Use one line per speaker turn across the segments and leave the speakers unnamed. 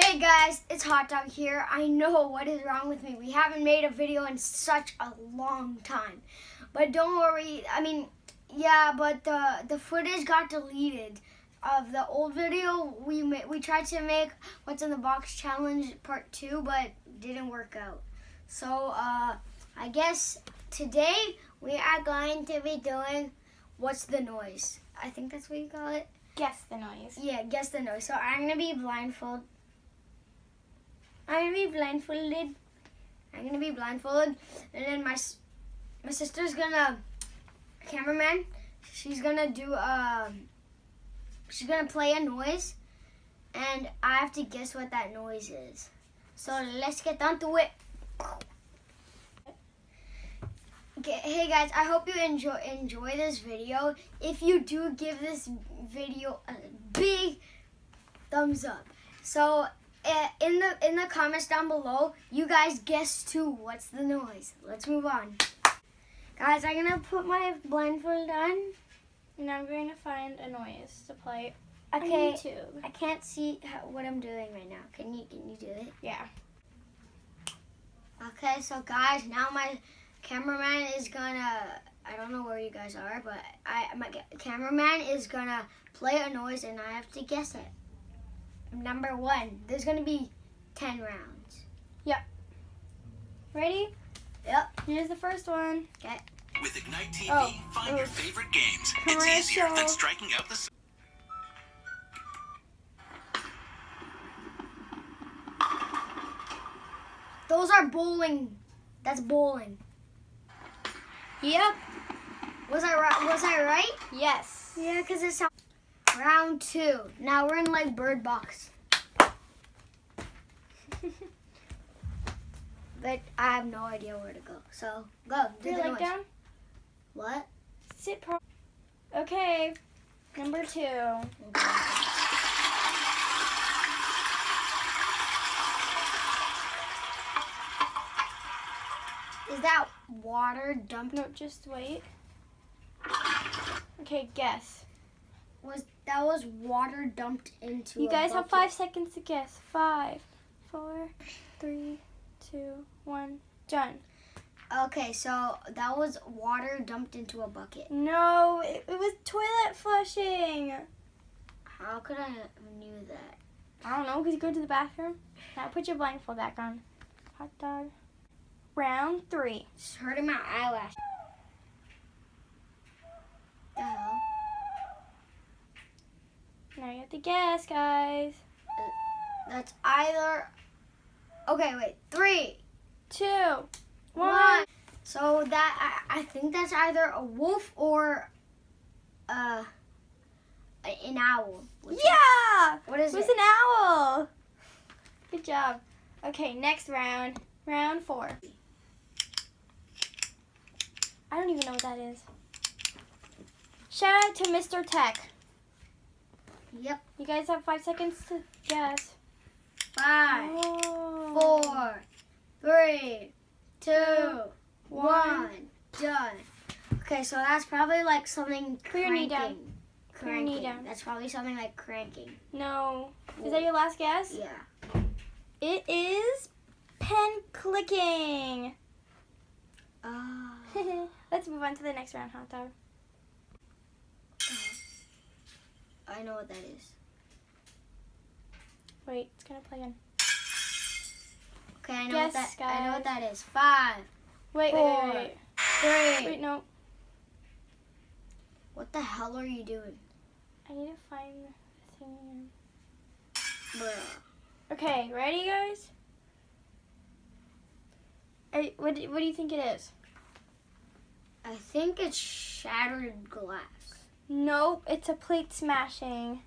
Hey guys, it's Hot Dog here. I know what is wrong with me. We haven't made a video in such a long time. But don't worry, but the footage got deleted of the old video. We tried to make What's in the Box challenge part 2, but didn't work out. So I guess today we are going to be doing What's the Noise? I think that's what you call it.
Guess the noise.
Yeah, guess the noise. So I'm going to be blindfolded. And then my sister's cameraman, she's gonna play a noise, and I have to guess what that noise is. So let's get down to it. Okay, hey guys, I hope you enjoy this video. If you do, give this video a big thumbs up. So in the comments down below, you guys guess too. What's the noise? Let's move on. Guys, I'm gonna put my blindfold on.
And I'm going to find a noise to play
Okay.
on YouTube.
I can't see what I'm doing right now. Can you do it?
Yeah.
Okay, so guys, now my cameraman is gonna, I don't know where you guys are, but my cameraman is gonna play a noise and I have to guess it. Number 1, there's gonna be 10 rounds.
Ready?
Yep.
Here's the first one.
Okay.
With Ignite TV, find your favorite games. It's easier than
Commercial.
striking out the...
Those are bowling. That's bowling.
Yep.
Was I right?
Yes.
Yeah, because it sounds... Round 2. Now we're in like Bird Box. But I have no idea where to go. So, go. Do
You
the
like
noise.
down?
What?
Sit Okay. Number 2.
Is that water dumped?
No, just wait. Okay, guess.
That was water dumped into
You
a
guys have
bucket.
5 seconds to guess. 5, 4, 3, 2, 1. Done.
Okay, so that was water dumped into a bucket.
No, it was toilet flushing.
How could I have knew that?
I don't know, because you go to the bathroom. Now put your blindfold back on. Hot dog. Round 3.
It's hurting my eyelash. The hell?
Now you have to guess, guys.
That's either... Okay, wait. 3,
2,
1.
1.
So that I think that's either a wolf or an owl.
Yeah!
What is
It was
it?
an owl. Good job. Okay, next round. Round 4. I don't even know what that is. Shout out to Mr. Tech.
Yep.
You guys have 5 seconds to guess.
5,
Oh.
4, 3, 2, 1. Done. Okay, so that's probably like something
Put your knee down.
cranking.
Put your knee
Cranking.
down.
That's probably something like cranking.
No. Is that your last guess?
Yeah.
It is pen clicking. Let's move on to the next round, hot dog.
I know what that is.
Wait, it's gonna play in.
Okay, I know
Guess,
what that. I know what
guys.
that is. 5,
Wait,
4,
wait.
3.
Wait, no.
What the hell are you doing,
I need to find the thing.
bruh?
Okay, ready, guys? What do you think it is?
I think it's shattered glass.
Nope, it's a plate smashing.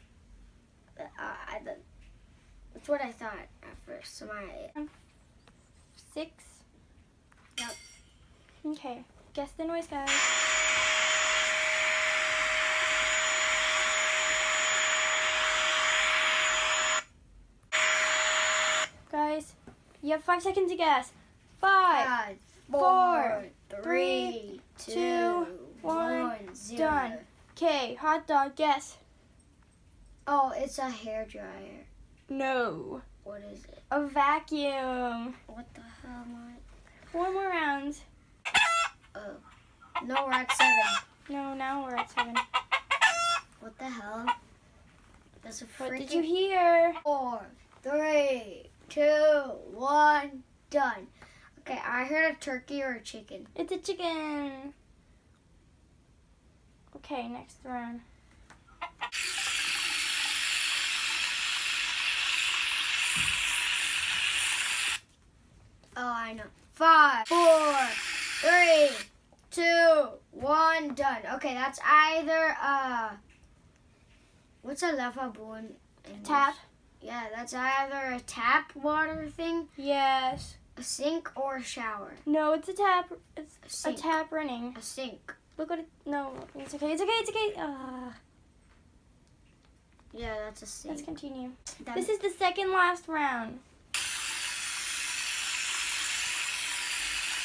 That's what I thought at first. So
6.
Yep.
Okay, guess the noise, guys. Guys, you have 5 seconds to guess. 5,
5,
4,
3,
2,
2,
1.
1, 0.
Done. Okay, hot dog, guess.
Oh, it's a hair dryer.
No.
What is it?
A vacuum.
What the hell am I?
4 more rounds.
Oh. No, we're at 7.
No, now we're at 7.
What the hell? That's a
What
freaking...
did you hear?
4, 3, 2, 1, done. Okay, I heard a turkey or a chicken.
It's a chicken. Okay, next round.
Oh, I know. 5, 4, 3, 2, 1, done. Okay, that's either what's a lavabo in English?
Tap.
Yeah, that's either a tap water thing,
Yes.
a sink, or a shower.
No, it's a tap. It's a
Sink.
tap running.
A sink.
Look at it. No, it's okay. It's okay. It's okay.
Yeah, that's a sink.
Let's continue.
Then-
This is the second last round.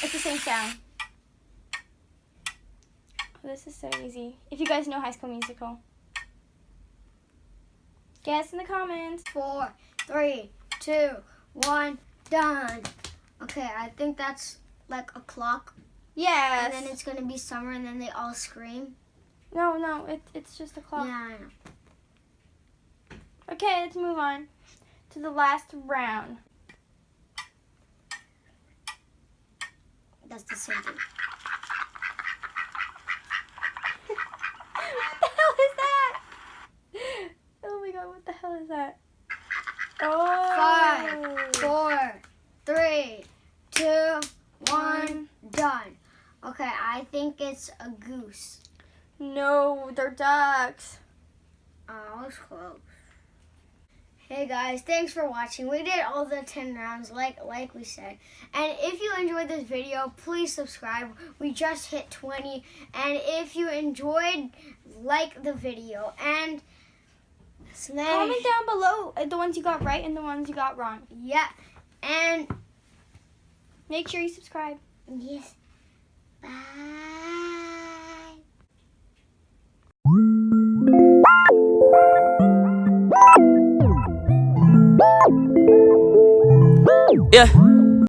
It's the same sound. Oh, this is so easy. If you guys know High School Musical. Guess in the comments.
4, 3, 2, 1, done. Okay, I think that's like a clock.
Yes.
And then it's gonna be summer, and then they all scream.
No, it's just a clock.
Yeah, I know.
Okay, let's move on to the last round.
That's the same thing.
What the hell is that? Oh my god, what the hell is that? Oh.
5, 4, 3, 2, 1, done. Okay, I think it's a goose.
No, they're ducks.
Oh, I was close. Hey guys, thanks for watching. We did all the 10 rounds like we said. And if you enjoyed this video, please subscribe. We just hit 20. And if you enjoyed, like the video. And smash.
Comment down below the ones you got right and the ones you got wrong.
Yeah. And
Make sure you subscribe.
yes. Bye.
Yeah.